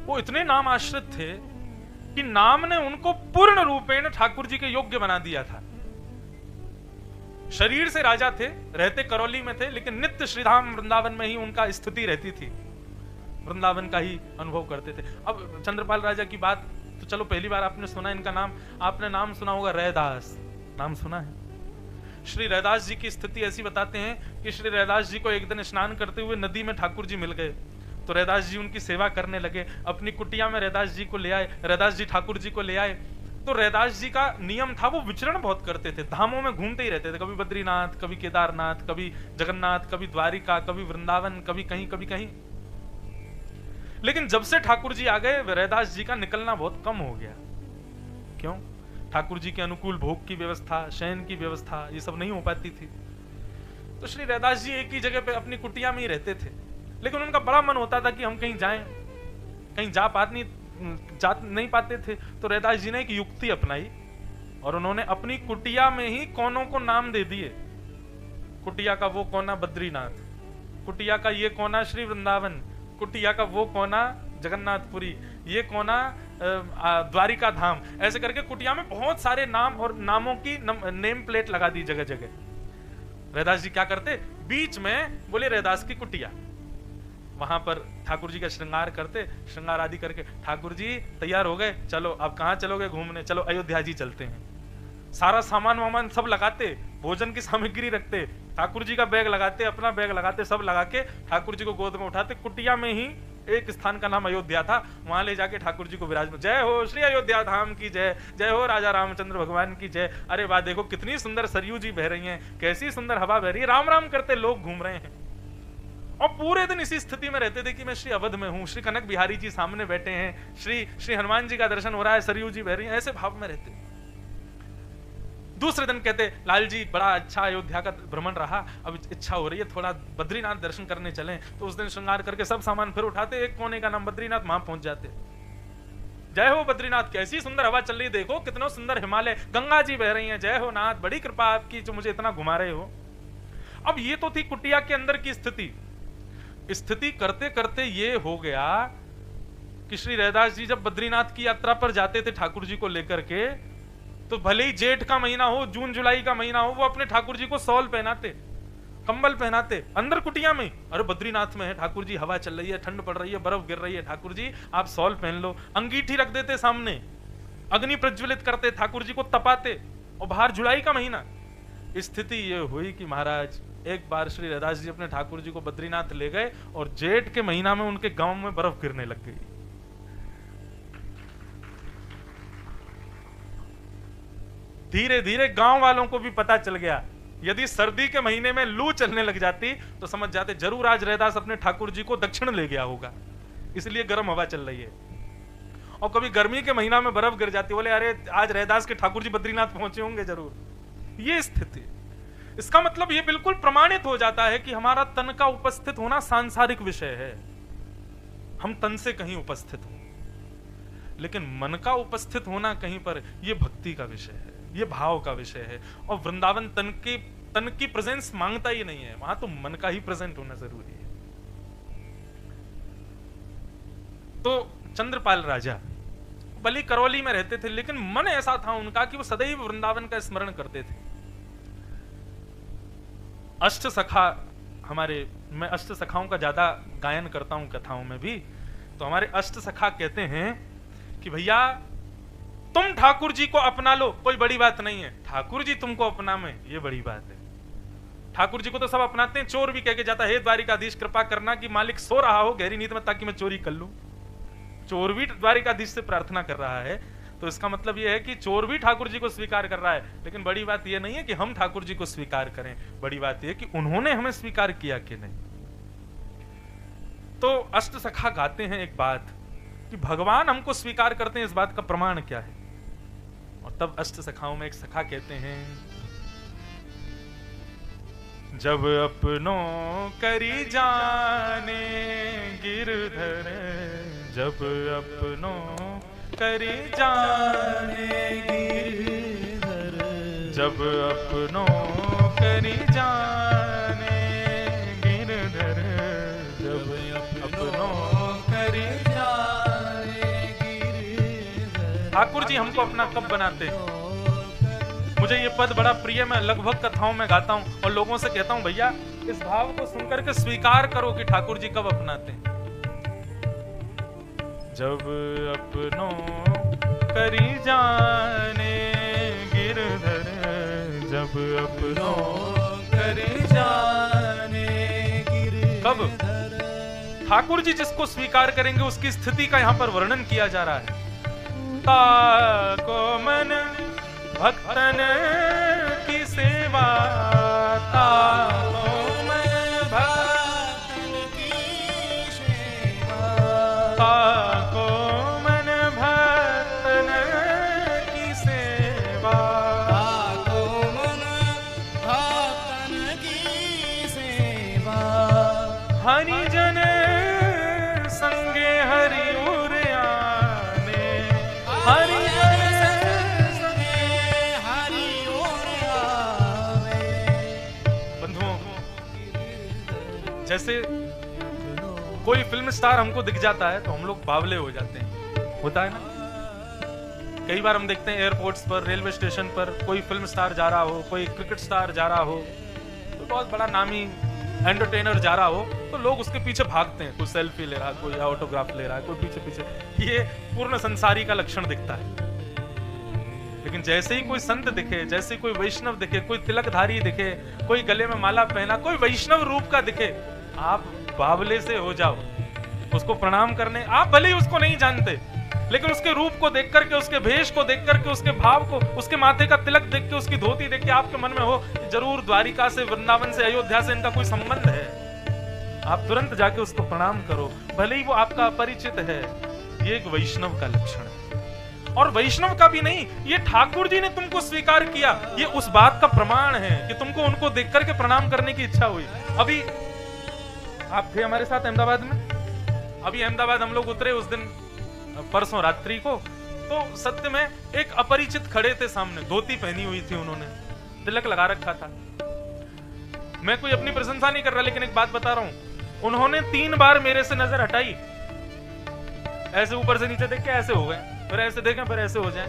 वो इतने नाम आश्रित थे कि नाम ने उनको पूर्ण रूपेण ठाकुर जी के योग्य बना दिया था। शरीर से राजा थे, रहते करौली में थे, लेकिन नित्य श्रीधाम वृंदावन में ही उनका स्थिति रहती थी, वृंदावन का ही अनुभव करते थे। अब चंद्रपाल राजा की बात तो चलो पहली बार आपने सुना इनका नाम, आपने नाम सुना होगा रैदास, नाम सुना है। श्री रैदास जी की स्थिति ऐसी बताते हैं कि श्री रैदास जी को एक दिन स्नान करते हुए नदी में ठाकुर जी मिल गए, तो रैदास जी उनकी सेवा करने लगे, अपनी कुटिया में रैदास जी को ले आए, रैदास जी ठाकुर जी को ले आए। तो रैदास जी का नियम था, वो विचरण बहुत करते थे, धामों में घूमते ही रहते थे, कभी बद्रीनाथ, कभी केदारनाथ, कभी जगन्नाथ, कभी द्वारिका, कभी वृंदावन, कभी कहीं कभी कहीं। लेकिन जब से ठाकुर जी आ गए रैदास जी का निकलना बहुत कम हो गया। क्यों? ठाकुर जी के अनुकूल भोग की व्यवस्था, शयन की व्यवस्था, ये सब नहीं हो पाती थी। तो श्री रैदास जी एक ही जगह पे अपनी कुटिया में ही रहते थे, लेकिन उनका बड़ा मन होता था कि हम कहीं जाएं, कहीं जा नहीं पाते थे। तो रैदास जी ने एक युक्ति अपनाई और उन्होंने अपनी कुटिया में ही कोनों को नाम दे दिए। कुटिया का वो कोना बद्रीनाथ, कुटिया का ये कोना श्री वृंदावन, कुटिया का वो कोना जगन्नाथपुरी, ये कोना द्वारिका धाम। ऐसे करके कुटिया में बहुत सारे नाम और नामों की नेम प्लेट लगा दी जगह जगह। रैदास जी क्या करते, बीच में बोले रैदास की कुटिया, वहां पर ठाकुर जी का श्रृंगार करते, श्रृंगार आदि करके, ठाकुर जी तैयार हो गए, चलो अब कहां चलोगे घूमने, चलो अयोध्या जी चलते हैं। सारा सामान वामान सब लगाते, भोजन की सामग्री रखते, ठाकुर जी का बैग लगाते, अपना बैग लगाते, सब लगा के ठाकुर जी को गोद में उठाते। कुटिया में ही एक स्थान का नाम अयोध्या था, वहां ले जाके ठाकुर जी को विराजमान, जय हो श्री अयोध्या धाम की जय, जय हो राजा रामचंद्र भगवान की जय। अरे वाह, देखो कितनी सुंदर सरयू जी बह रही हैं, कैसी सुंदर हवा बह रही है, राम राम करते लोग घूम रहे हैं। और पूरे दिन इसी स्थिति में रहते थे कि मैं श्री अवध में हूं, श्री कनक बिहारी जी सामने बैठे हैं, श्री हनुमान जी का दर्शन हो रहा है, सरयू जी बह रही हैं, ऐसे भाव में रहते। दूसरे दिन कहते, लाल जी बड़ा अच्छा अयोध्या का भ्रमण रहा, अब इच्छा हो रही है थोड़ा बद्रीनाथ दर्शन करने चलें। तो उस दिन श्रृंगार करके सब सामान फिर उठाते, एक कोने का नाम बद्रीनाथ, वहां पहुंच जाते। जय हो बद्रीनाथ, कैसी सुंदर हवा चल रही, देखो कितना सुंदर हिमालय, गंगा जी बह रही हैं, जय हो नाथ, बड़ी कृपा आपकी जो मुझे इतना घुमा रहे हो। अब ये तो थी कुटिया के अंदर की स्थिति करते करते ये हो गया कि श्री रैदास जी जब बद्रीनाथ की यात्रा पर जाते थे ठाकुर जी को लेकर के, तो भले ही जेठ का महीना हो, जून जुलाई का महीना हो, वो अपने ठाकुर जी को शॉल पहनाते, कंबल पहनाते, अंदर कुटिया में। अरे बद्रीनाथ में है ठाकुर जी, हवा चल रही है, ठंड पड़ रही है, बर्फ गिर रही है, ठाकुर जी आप शॉल पहन लो। अंगीठी रख देते सामने, अग्नि प्रज्वलित करते, ठाकुर जी को तपाते, और बाहर जुलाई का महीना। स्थिति ये हुई कि महाराज एक बार श्री रैदास जी अपने ठाकुर जी को बद्रीनाथ ले गए और जेठ के महीना में उनके गांव में बर्फ गिरने लग गई। धीरे धीरे गांव वालों को भी पता चल गया, यदि सर्दी के महीने में लू चलने लग जाती तो समझ जाते जरूर आज रैदास अपने ठाकुर जी को दक्षिण ले गया होगा, इसलिए गर्म हवा चल रही है। और कभी गर्मी के महीना में बर्फ गिर जाती, बोले अरे आज रैदास के ठाकुर जी बद्रीनाथ पहुंचे होंगे जरूर। ये स्थिति, इसका मतलब ये बिल्कुल प्रमाणित हो जाता है कि हमारा तन का उपस्थित होना सांसारिक विषय है, हम तन से कहीं उपस्थित हो, लेकिन मन का उपस्थित होना कहीं पर, यह भक्ति का विषय है, यह भाव का विषय है। और वृंदावन तन की प्रेजेंस मांगता ही नहीं है, वहां तो मन का ही प्रेजेंट होना जरूरी है। तो चंद्रपाल राजा भले करौली में रहते थे, लेकिन मन ऐसा था उनका कि वो सदैव वृंदावन का स्मरण करते थे। अष्ट सखा मैं अष्ट सखाओं का ज्यादा गायन करता हूं कथाओं में भी, तो हमारे अष्ट सखा कहते हैं कि भैया तुम ठाकुर जी को अपना लो, कोई बड़ी बात नहीं है, ठाकुर जी तुमको अपना में ये बड़ी बात है। ठाकुर जी को तो सब अपनाते हैं, चोर भी कह के जाता है, हे द्वारिकाधीश कृपा करना कि मालिक सो रहा हो गहरी नींद में ताकि मैं चोरी कर लूं। चोर भी द्वारिकाधीश से प्रार्थना कर रहा है, तो इसका मतलब यह है कि चोर भी ठाकुर जी को स्वीकार कर रहा है। लेकिन बड़ी बात यह नहीं है कि हम ठाकुर जी को स्वीकार करें, बड़ी बात यह कि उन्होंने हमें स्वीकार किया कि नहीं। तो अष्ट सखा गाते हैं एक बात कि भगवान हमको स्वीकार करते हैं, इस बात का प्रमाण क्या है। और तब अष्ट सखाओं में एक सखा कहते हैं जब अपनों करी जाने गिरधर, जब अपनों करी जाने गिरधर, जब अपनों करी जाने गिरधर, जब अपनों करी जाने गिरधर। ठाकुर जी हमको अपना कब बनाते हैं? मुझे ये पद बड़ा प्रिय, मैं लगभग कथाओं में गाता हूं और लोगों से कहता हूं भैया इस भाव को सुनकर के स्वीकार करो कि ठाकुर जी कब अपनाते हैं। जब अपनों करी जाने गिरधर, जब अपनों करी जाने गिरधर। कब? ठाकुर जी जिसको स्वीकार करेंगे उसकी स्थिति का यहां पर वर्णन किया जा रहा है। ताको मन भक्तन की सेवा, ताको मन भक्तन की सेवा, ताको मन भक्तन की सेवा, ताको मन भक्तन की सेवा। हरि जन संगे हरि उर आने, हरि जैसे कोई फिल्म स्टार हमको दिख जाता है तो हम लोग बावले हो जाते हैं, होता है ना। कई बार हम देखते हैं एयरपोर्ट्स पर, रेलवे स्टेशन पर कोई फिल्म स्टार जा रहा हो, कोई क्रिकेट स्टार जा रहा हो, तो बहुत बड़ा नामी एंटरटेनर जा रहा हो तो लोग उसके पीछे भागते हैं। कोई सेल्फी ले रहा है, कोई ऑटोग्राफ ले रहा है, कोई पीछे पीछे। ये पूर्ण संसारी का लक्षण दिखता है। लेकिन जैसे ही कोई संत दिखे, जैसे कोई वैष्णव दिखे, कोई तिलकधारी दिखे, कोई गले में माला पहना, कोई वैष्णव रूप का दिखे, आप बावले से हो जाओ उसको प्रणाम करने। आप भले ही उसको नहीं जानते, लेकिन उसके रूप को देख करके, उसके भेष को देख करके, उसके भाव को, उसके माथे का तिलक देख के, उसकी धोती देख के आपके मन में हो जरूर द्वारिका से, वृंदावन से, अयोध्या से इनका कोई संबंध है। आप तुरंत जाके उसको प्रणाम करो, भले ही वो आपका अपरिचित है। ये एक वैष्णव का लक्षण है। और वैष्णव का भी नहीं, ये ठाकुर जी ने तुमको स्वीकार किया, ये उस बात का प्रमाण है कि तुमको उनको देख करके प्रणाम करने की इच्छा हुई। अभी आप थे हमारे साथ अहमदाबाद में। अभी अहमदाबाद हम लोग उतरे उस दिन परसों रात्रि को, तो सत्य में एक अपरिचित खड़े थे सामने, धोती पहनी हुई थी उन्होंने, तिलक लगा रखा था। मैं कोई अपनी प्रशंसा नहीं कर रहा, लेकिन एक बात बता रहा हूं, उन्होंने 3 बार मेरे से नजर हटाई, ऐसे ऊपर से नीचे देख के ऐसे हो गए, फिर ऐसे देखें, फिर ऐसे हो जाए।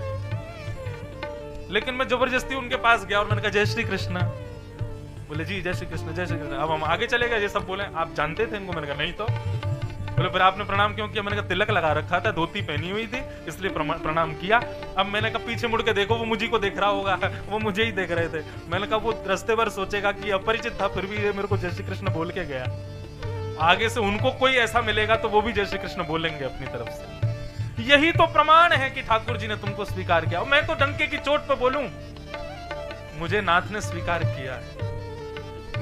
लेकिन मैं जबरदस्ती उनके पास गया और मैंने कहा जय श्री कृष्ण। बोले जी जय श्री कृष्ण, जय श्री कृष्ण। अब हम आगे चले गए, ये सब बोले आप जानते थे इनको? मैंने कहा नहीं तो। बोले फिर आपने प्रणाम क्यों किया? मैंने कहा तिलक लगा रखा था, धोती पहनी हुई थी, इसलिए प्रणाम किया। अब मैंने कहा पीछे मुड़ के देखो, वो मुझी को देख रहा होगा, वो मुझे ही देख रहे थे। मैंने कहा वो रास्ते पर सोचेगा कि अपरिचित था, फिर भी ये मेरे को जय श्री कृष्ण बोल के गया। आगे से उनको कोई ऐसा मिलेगा तो वो भी जय श्री कृष्ण बोलेंगे अपनी तरफ से। यही तो प्रमाण है कि ठाकुर जी ने तुमको स्वीकार किया। मैं तो डंके की चोट पर बोलूं, मुझे नाथ ने स्वीकार किया है।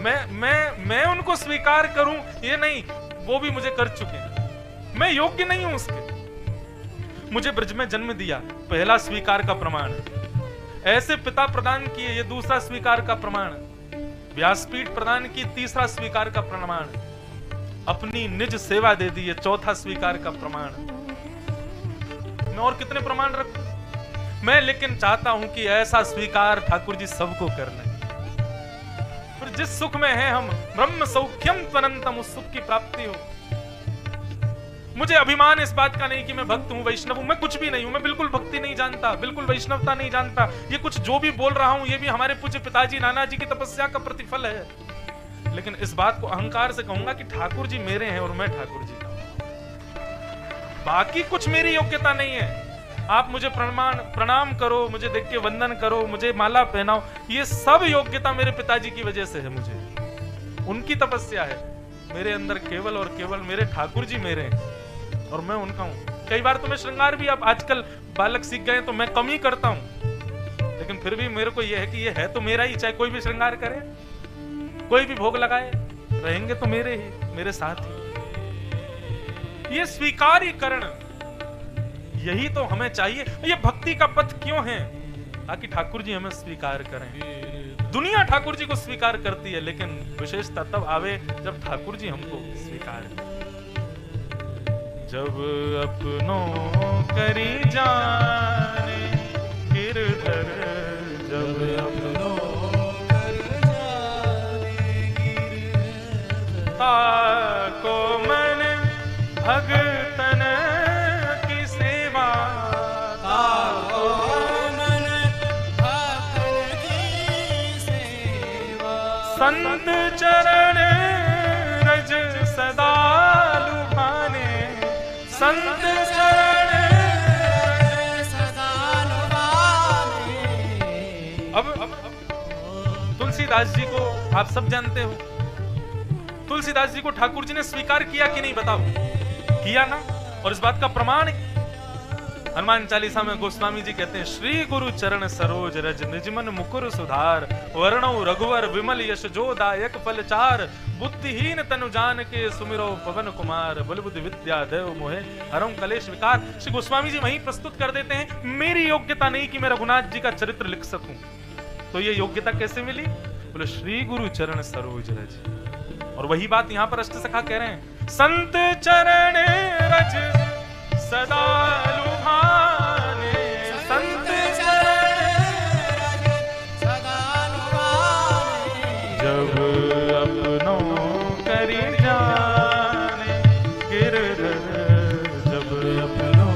मैं उनको स्वीकार करूं ये नहीं, वो भी मुझे कर चुके हैं। मैं योग्य नहीं हूं उसके। मुझे ब्रज में जन्म दिया, पहला स्वीकार का प्रमाण। ऐसे पिता प्रदान किए, ये दूसरा स्वीकार का प्रमाण। व्यासपीठ प्रदान की, तीसरा स्वीकार का प्रमाण। अपनी निज सेवा दे दी, ये चौथा स्वीकार का प्रमाण। मैं और कितने प्रमाण रखूं? मैं लेकिन चाहता हूं कि ऐसा स्वीकार ठाकुर जी सबको कर लें। फिर जिस सुख में है हम, ब्रह्म सौख्यम त्वनंतम, उस सुख की प्राप्ति हो। मुझे अभिमान इस बात का नहीं कि मैं भक्त हूं, वैष्णव हूं। मैं कुछ भी नहीं हूं, मैं बिल्कुल भक्ति नहीं जानता, बिल्कुल वैष्णवता नहीं जानता। ये कुछ जो भी बोल रहा हूं, ये भी हमारे पूज्य पिताजी नाना जी की तपस्या का प्रतिफल है। लेकिन इस बात को अहंकार से कहूंगा कि ठाकुर जी मेरे हैं और मैं ठाकुर जी का। बाकी कुछ मेरी योग्यता नहीं है। आप मुझे प्रणाम करो, मुझे देख के वंदन करो, मुझे माला पहनाओ, ये सब योग्यता मेरे पिताजी की वजह से है। मुझे उनकी तपस्या है। मेरे अंदर केवल और केवल मेरे ठाकुर जी मेरे हैं और मैं उनका हूं। कई बार तो मैं श्रृंगार भी, अब आजकल बालक सीख गए तो मैं कम ही करता हूं, लेकिन फिर भी मेरे को यह है कि ये है तो मेरा ही। चाहे कोई भी श्रृंगार करे, कोई भी भोग लगाए, रहेंगे तो मेरे ही, मेरे साथ ही। ये स्वीकारीकरण, यही तो हमें चाहिए। ये भक्ति का पथ क्यों है? ताकि ठाकुर जी हमें स्वीकार करें। दुनिया ठाकुर जी को स्वीकार करती है, लेकिन विशेषता तब आवे जब ठाकुर जी हमको स्वीकार करें। जब अपनों करी जाने गिरधर, जब अपनों कर जाने गिरधर, ताको मन भगतन की सेवा, ताको मन भगतन की सेवा, संत चरण रज सदा लुभाने, संत चरण सदा लुभाने। अब तुलसीदास जी को आप सब जानते हो। तुलसीदास जी को ठाकुर जी ने स्वीकार किया कि नहीं बताओ? किया ना। और इस बात का प्रमाण हनुमान चालीसा में गोस्वामी जी कहते हैं, श्री गुरु चरण सरोज रज निजमन मुकुर सुधार, वर्णो रघुवर विमल यश जो दायक फल चार, बुद्धिहीन तनु जान के सुमिरो पवन कुमार, बल बुद्धि विद्या देव मोहे हरम कलेश विकार। श्री गोस्वामी जी वहीं प्रस्तुत कर देते हैं, मेरी योग्यता नहीं कि मैं रघुनाथ जी का चरित्र लिख सकूं। तो ये योग्यता कैसे मिली? बोले श्री गुरु चरण सरोज रज। और वही बात यहां पर अष्टसखा कह रहे हैं, संत चरण रज सदा लुभाने, संत चरण रज सदा लुभाने, जब अपनों करी जाने गिरधर, जब अपनों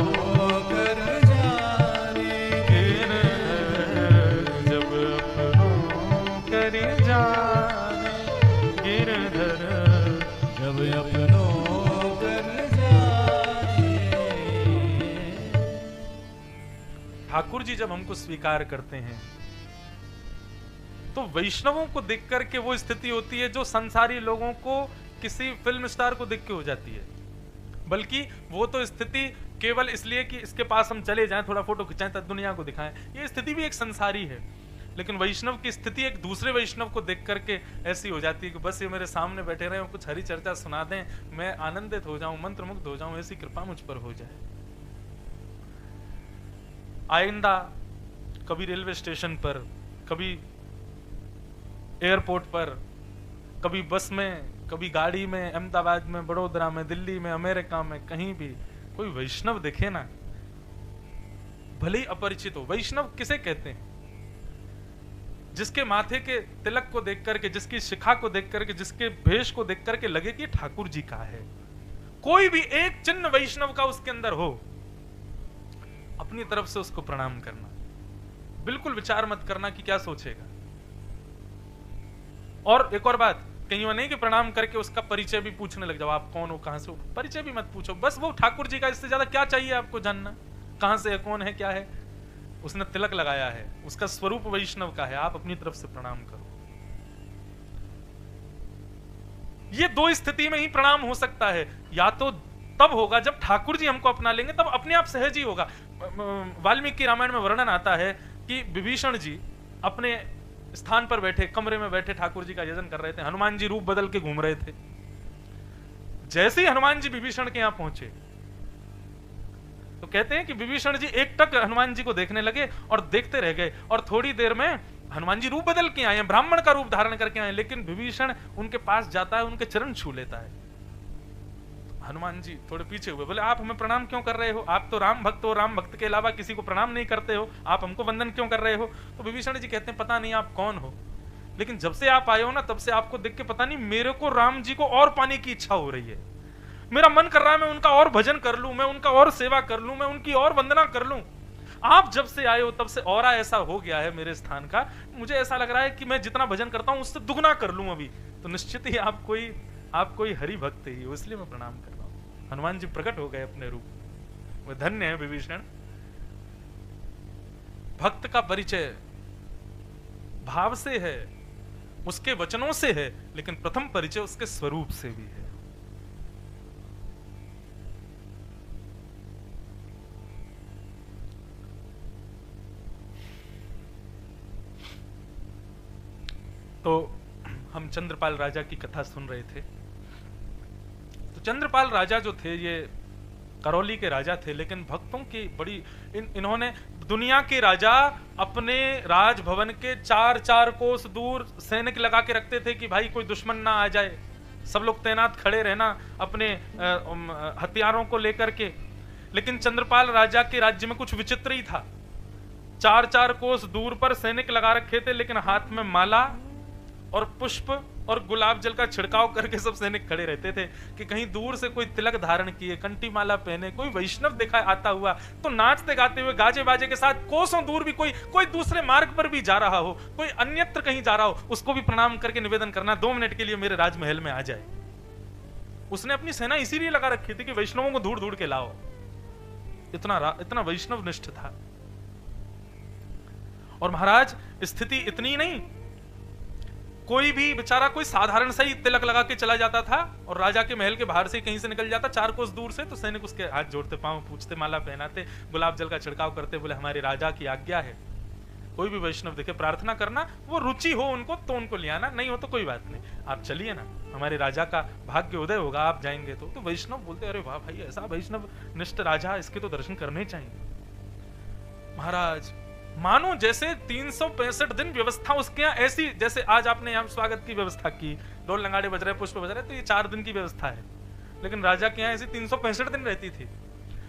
कर जाने गिरधर, जब अपनों करी जाने गिरधर, जब अपनों कर जाने। ठाकुर जी जब हमको स्वीकार करते हैं तो वैष्णवों को देख करके वो स्थिति होती है जो संसारी लोगों को किसी फिल्म स्टार को देख के हो जाती है। बल्कि वो तो स्थिति केवल इसलिए कि इसके पास हम चले जाएं, थोड़ा फोटो खिंचाएं, तब दुनिया को दिखाएं, ये स्थिति भी एक संसारी है। लेकिन वैष्णव की स्थिति एक दूसरे वैष्णव को देख करके ऐसी हो जाती है कि बस ये मेरे सामने बैठे रहे, कुछ हरि चर्चा सुना दें, मैं आनंदित हो जाऊं, मंत्रमुग्ध हो जाऊं, ऐसी कृपा मुझ पर हो जाए। आइंदा कभी रेलवे स्टेशन पर, कभी एयरपोर्ट पर, कभी बस में, कभी गाड़ी में, अहमदाबाद में, बड़ोदरा में, दिल्ली में, अमेरिका में, कहीं भी कोई वैष्णव दिखे ना, भले ही अपरिचित हो। वैष्णव किसे कहते हैं? जिसके माथे के तिलक को देख करके, जिसकी शिखा को देख करके, जिसके भेष को देख करके लगे कि ठाकुर जी का है। कोई भी एक चिन्ह वैष्णव का उसके अंदर हो, अपनी तरफ से उसको प्रणाम करना। बिल्कुल विचार मत करना कि क्या सोचेगा। और एक और बात, कहीं वो नहीं कि प्रणाम करके उसका परिचय भी पूछने लग जाओ, आप कौन हो, कहां से हो। परिचय भी मत पूछो, बस वो ठाकुर जी का, इससे ज्यादा क्या चाहिए आपको जानना? कहां से है, कौन है, क्या है। उसने तिलक लगाया है, उसका स्वरूप वैष्णव का है, आप अपनी तरफ से प्रणाम करो। ये दो स्थिति में ही प्रणाम हो सकता है। या तो तब होगा जब ठाकुर जी हमको अपना लेंगे, तब अपने आप सहज ही होगा। वाल्मीकि रामायण में वर्णन आता है कि विभीषण जी अपने स्थान पर बैठे, कमरे में बैठे ठाकुर जी का यजन कर रहे थे। हनुमान जी रूप बदल के घूम रहे थे। जैसे ही हनुमान जी विभीषण के यहां पहुंचे तो कहते हैं कि विभीषण जी एकटक हनुमान जी को देखने लगे और देखते रह गए। और थोड़ी देर में हनुमान जी रूप बदल के आए, ब्राह्मण का रूप धारण करके आए, लेकिन विभीषण उनके पास जाता है, उनके चरण छू लेता है। हनुमान जी थोड़े पीछे हुए, बोले आप हमें प्रणाम क्यों कर रहे हो? आप तो राम भक्त हो, राम भक्त के अलावा किसी को प्रणाम नहीं करते हो, आप हमको वंदन क्यों कर रहे हो? तो विभीषण जी कहते हैं पता नहीं आप कौन हो, लेकिन जब से आप आए हो ना, तब से आपको देख के पता नहीं मेरे को राम जी को और पाने की इच्छा हो रही है। मेरा मन कर रहा है मैं उनका और भजन कर लूं, मैं उनका और सेवा कर लूं, मैं उनकी और वंदना कर लूं। आप जब से आए हो तब से और ऐसा हो गया है मेरे स्थान का, मुझे ऐसा लग रहा है कि मैं जितना भजन करता हूं उससे दुगना कर लूं अभी। तो निश्चित ही आप कोई हरि भक्त ही हो, इसलिए मैं प्रणाम कर रहा हूं। हनुमान जी प्रकट हो गए अपने रूप में। वो धन्य है विभीषण। भक्त का परिचय भाव से है, उसके वचनों से है, लेकिन प्रथम परिचय उसके स्वरूप से भी है। तो हम चंद्रपाल राजा की कथा सुन रहे थे। तो चंद्रपाल राजा जो थे, ये करौली के राजा थे, लेकिन भक्तों की बड़ी इन्होंने दुनिया के राजा अपने राजभवन के 4-4 कोस दूर सैनिक लगा के रखते थे कि भाई कोई दुश्मन ना आ जाए, सब लोग तैनात खड़े रहना अपने हथियारों को लेकर के। लेकिन चंद्रपाल राजा के राज्य में कुछ विचित्र ही था। 4-4 कोस दूर पर सैनिक लगा रखे थे, लेकिन हाथ में माला और पुष्प और गुलाब जल का छिड़काव करके सब सैनिक खड़े रहते थे कि कहीं दूर से कोई तिलक धारण किए, कंठी माला पहने कोई वैष्णव देखा आता हुआ तो नाचते गाते हुए गाजे बाजे के साथ कोसों दूर भी कोई दूसरे मार्ग पर भी जा रहा हो, कोई अन्यत्र कहीं जा रहा हो, उसको भी प्रणाम करके निवेदन करना 2 मिनट के लिए मेरे राजमहल में आ जाए। उसने अपनी सेना इसीलिए लगा रखी थी कि वैष्णवों को ढूंढ ढूंढ के लाओ। इतना वैष्णव निष्ठ था। और महाराज स्थिति इतनी नहीं, कोई भी बेचारा कोई साधारण सा ही तिलक लगा के चला जाता था और राजा के महल के बाहर से कहीं से निकल जाता 4 कोस दूर से, तो सैनिक उसके हाथ जोड़ते, पांव पूछते, माला पहनाते, गुलाब जल का छिड़काव करते, बोले हमारे राजा की आज्ञा है, कोई भी वैष्णव देखे प्रार्थना करना, वो रुचि हो उनको तो उनको ले आना, नहीं हो तो कोई बात नहीं, आप चलिए ना, हमारे राजा का भाग्य उदय होगा, आप जाएंगे तो वैष्णव बोलते अरे वाह भाई, ऐसा वैष्णव निष्ठ राजा, इसके तो दर्शन करने चाहिए। महाराज मानो जैसे 365 दिन व्यवस्था उसके यहाँ ऐसी, जैसे आज आपने यहाँ स्वागत की व्यवस्था की, ढोल नगाड़े बज रहे, पुष्प बज रहे, तो ये 4 दिन की व्यवस्था है, लेकिन राजा के यहाँ ऐसी 365 दिन रहती थी।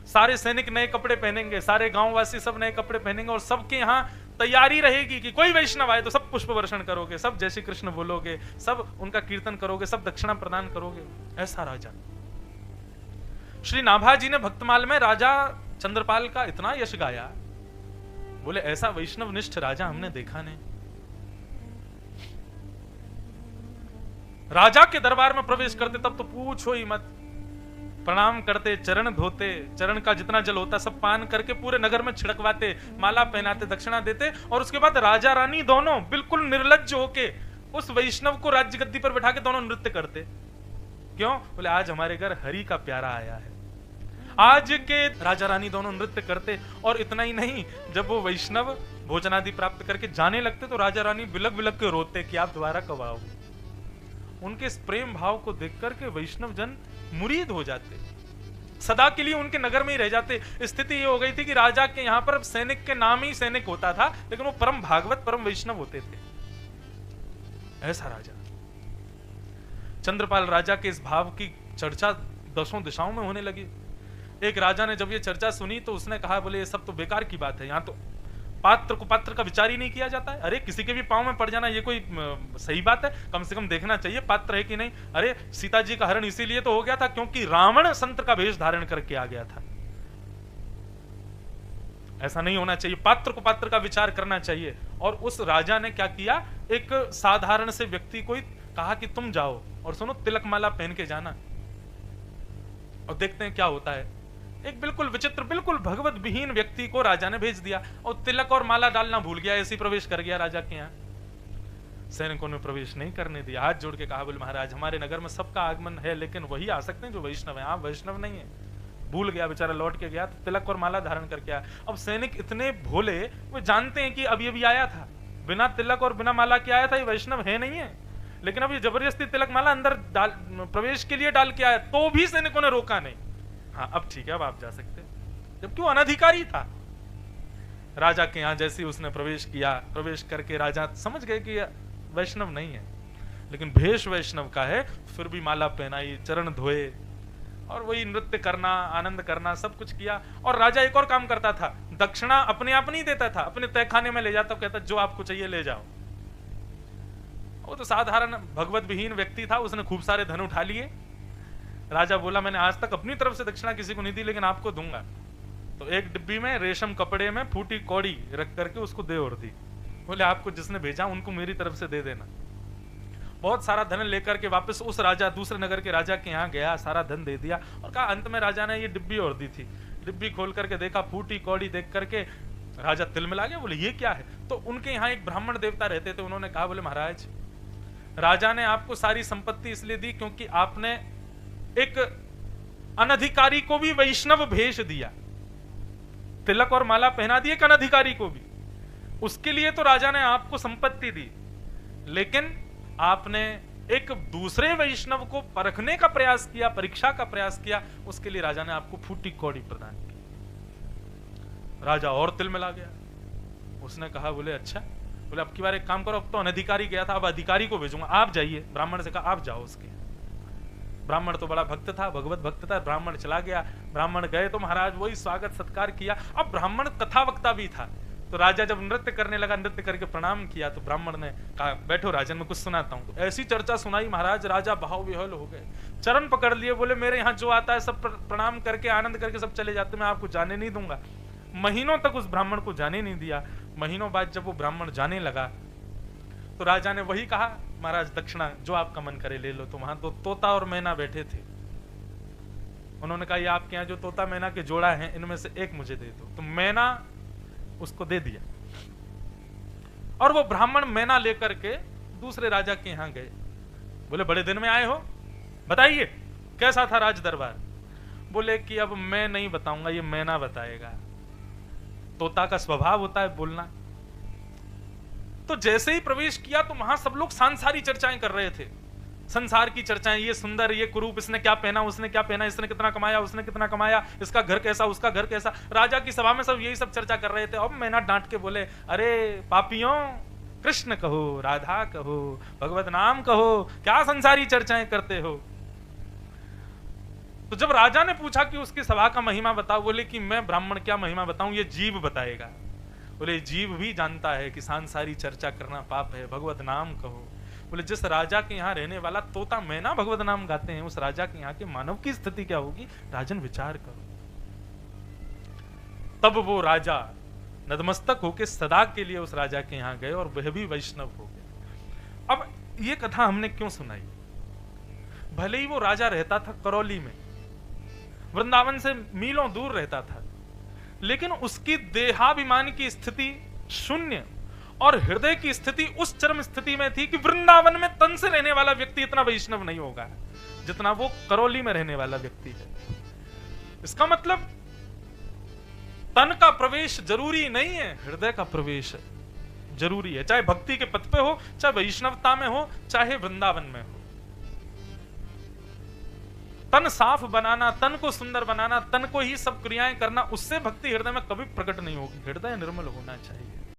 सारे सैनिक नए कपड़े पहनेंगे, सारे गांववासी सब नए कपड़े पहनेंगे और सबके यहाँ तैयारी रहेगी कि कोई वैष्णव आए तो सब पुष्प वर्षण करोगे, सब जय श्री कृष्ण बोलोगे, सब उनका कीर्तन करोगे, सब दक्षिणा प्रदान करोगे। ऐसा राजा। श्री नाभा जी ने भक्तमाल में राजा चंद्रपाल का इतना यश गाया, बोले ऐसा वैष्णव निष्ठ राजा हमने देखा नहीं। राजा के दरबार में प्रवेश करते तब तो पूछो ही मत, प्रणाम करते, चरण धोते, चरण का जितना जल होता सब पान करके पूरे नगर में छिड़कवाते, माला पहनाते, दक्षिणा देते, और उसके बाद राजा रानी दोनों बिल्कुल निर्लज्ज होके उस वैष्णव को राज्य गद्दी पर बैठा के दोनों नृत्य करते। क्यों? बोले आज हमारे घर हरि का प्यारा आया है। आज के राजा रानी दोनों नृत्य करते, और इतना ही नहीं, जब वो वैष्णव भोजन आदि प्राप्त करके जाने लगते तो राजा रानी बिलक बिलक के रोते कि आप दोबारा कब आओगे। उनके इस प्रेम भाव को देख करके वैष्णव जन मुरीद हो जाते, सदा के लिए उनके नगर में ही रह जाते। स्थिति ये हो गई थी कि राजा के यहाँ पर सैनिक के नाम ही सैनिक होता था, लेकिन वो परम भागवत परम वैष्णव होते थे। ऐसा राजा। चंद्रपाल राजा के इस भाव की चर्चा 10 दिशाओं में होने लगी। एक राजा ने जब ये चर्चा सुनी तो उसने कहा, बोले ये सब तो बेकार की बात है, यहाँ तो पात्र का विचार ही नहीं किया जाता है। अरे किसी के भी पांव में पड़ जाना ये कोई सही बात है? कम से कम देखना चाहिए पात्र है कि नहीं। अरे सीता जी का हरण इसीलिए तो हो गया था क्योंकि रावण संत का वेश धारण करके आ गया था। ऐसा नहीं होना चाहिए, पात्र का विचार करना चाहिए। और उस राजा ने क्या किया, एक साधारण से व्यक्ति को कहा कि तुम जाओ और सुनो तिलक माला पहन के जाना, और देखते हैं क्या होता है। एक बिल्कुल विचित्र, बिल्कुल भगवत विहीन व्यक्ति को राजा ने भेज दिया, और तिलक और माला डालना भूल गया, ऐसे प्रवेश कर गया राजा के यहाँ। सैनिकों ने प्रवेश नहीं करने दिया, हाथ जोड़ के कहा, बोले महाराज हमारे नगर में सबका आगमन है, लेकिन वही आ सकते हैं जो वैष्णव है, आप वैष्णव नहीं है। भूल गया बेचारा, लौट के गया तो तिलक और माला धारण करके आया। अब सैनिक इतने भोले, वो जानते हैं कि अभी अभी आया था, बिना तिलक और बिना माला के आया था, ये वैष्णव है नहीं है, लेकिन अब ये जबरदस्ती तिलक माला अंदर प्रवेश के लिए डाल के आया, तो भी सैनिकों ने रोका नहीं। हाँ अब ठीक है, अब आप जा सकते, जबकि वो अनधिकारी था। राजा के यहाँ जैसे उसने प्रवेश किया, प्रवेश करके राजा समझ गए कि वैष्णव नहीं है, लेकिन भेष वैष्णव का है, फिर भी माला पहनाई, चरण धोए, और वही नृत्य करना, आनंद करना, सब कुछ किया। और राजा एक और काम करता था, दक्षिणा अपने आप नहीं देता था, अपने तहखाने में ले जाता, कहता जो आपको चाहिए ले जाओ। वो तो साधारण भगवत विहीन व्यक्ति था, उसने खूब सारे धन उठा लिए। राजा बोला मैंने आज तक अपनी तरफ से दक्षिणा किसी को नहीं दी, लेकिन आपको दूंगा। तो एक डिब्बी में रेशम कपड़े में फूटी कौड़ी रख करके उसको दे और दी। बोले आपको जिसने भेजा उनको मेरी तरफ से दे देना। बहुत सारा धन लेकर के वापस उस राजा, दूसरे नगर के राजा के यहाँ गया, सारा धन दे दिया, और कहा अंत में राजा ने ये डिब्बी और दी थी। डिब्बी खोल करके देखा, फूटी कौड़ी देख करके राजा तिलमिला गया, बोले ये क्या है। तो उनके यहाँ एक ब्राह्मण देवता रहते थे, उन्होंने कहा, बोले महाराज राजा ने आपको सारी संपत्ति इसलिए दी क्योंकि आपने एक अनधिकारी को भी वैष्णव भेष दिया, तिलक और माला पहना दी एक अनधिकारी को भी, उसके लिए तो राजा ने आपको संपत्ति दी, लेकिन आपने एक दूसरे वैष्णव को परखने का प्रयास किया, परीक्षा का प्रयास किया, उसके लिए राजा ने आपको फूटी कौड़ी प्रदान की। राजा और तिल मिला गया। उसने कहा, बोले अच्छा, बोले अब की बार एक काम करो, अब तो अनधिकारी गया था, अब अधिकारी को भेजूंगा, आप जाइए। ब्राह्मण से कहा आप जाओ उसके। ब्राह्मण तो बड़ा भक्त था, भगवत भक्त था। ब्राह्मण चला गया। ब्राह्मण गए तो महाराज वही स्वागत सत्कार किया। अब ब्राह्मण कथा वक्ता भी था, तो राजा जब नृत्य करने लगा, नृत्य करके प्रणाम किया, तो ब्राह्मण ने कहा बैठो राजन, मैं कुछ सुनाता हूं। तो ऐसी चर्चा सुनाई महाराज, राजा भाव विह्वल हो गए, चरण पकड़ लिए, बोले मेरे यहाँ जो आता है सब प्रणाम करके आनंद करके सब चले जाते, मैं आपको जाने नहीं दूंगा। महीनों तक उस ब्राह्मण को जाने नहीं दिया। महीनों बाद जब वो ब्राह्मण जाने लगा, तो राजा ने वही कहा, महाराज दक्षिणा जो आपका मन करे ले लो। तो वहां तो तोता और मैना बैठे थे। उन्होंने कहा, ये आपके यहाँ जो तोता मैना के जोड़ा है, इनमें से एक मुझे दे दो। तो मैना उसको दे दिया, और वो ब्राह्मण मैना लेकर के दूसरे राजा के यहां गए। बोले बड़े दिन में आए हो, बताइए कैसा था राज दरबार। बोले कि अब मैं नहीं बताऊंगा, ये मैना बताएगा। तोता का स्वभाव होता है बोलना। तो जैसे ही प्रवेश किया तो वहां सब लोग सांसारी चर्चाएं कर रहे थे, संसार की चर्चाएं, ये सुंदर, ये कुरूप, इसने क्या पहना, उसने क्या पहना, इसने कितना कमाया, उसने कितना कमाया, इसका घर कैसा, उसका घर कैसा। राजा की सभा में सब यही सब चर्चा कर रहे थे। अब मैना डांट के बोले, अरे पापियों, कृष्ण कहो, राधा कहो, भगवत नाम कहो, क्या संसारी चर्चाएं करते हो। तो जब राजा ने पूछा कि उसकी सभा का महिमा बताओ, बोले कि मैं ब्राह्मण क्या महिमा बताऊं, ये जीव बताएगा। बोले जीव भी जानता है कि सांसारी चर्चा करना पाप है, भगवत नाम कहो। बोले जिस राजा के यहाँ रहने वाला तोता मैना भगवत नाम गाते हैं, उस राजा के यहाँ के मानव की स्थिति क्या होगी, राजन विचार करो। तब वो राजा नतमस्तक होके सदा के लिए उस राजा के यहाँ गए, और वह भी वैष्णव हो गए। अब ये कथा हमने क्यों सुनाई, भले ही वो राजा रहता था करौली में, वृंदावन से मीलों दूर रहता था, लेकिन उसकी देहाभिमान की स्थिति शून्य और हृदय की स्थिति उस चरम स्थिति में थी कि वृंदावन में तन से रहने वाला व्यक्ति इतना वैष्णव नहीं होगा जितना वो करौली में रहने वाला व्यक्ति है। इसका मतलब तन का प्रवेश जरूरी नहीं है, हृदय का प्रवेश जरूरी है, चाहे भक्ति के पथ पे हो, चाहे वैष्णवता में हो, चाहे वृंदावन में हो। तन साफ बनाना, तन को सुंदर बनाना, तन को ही सब क्रियाएं करना, उससे भक्ति हृदय में कभी प्रकट नहीं होगी। हृदय निर्मल होना चाहिए।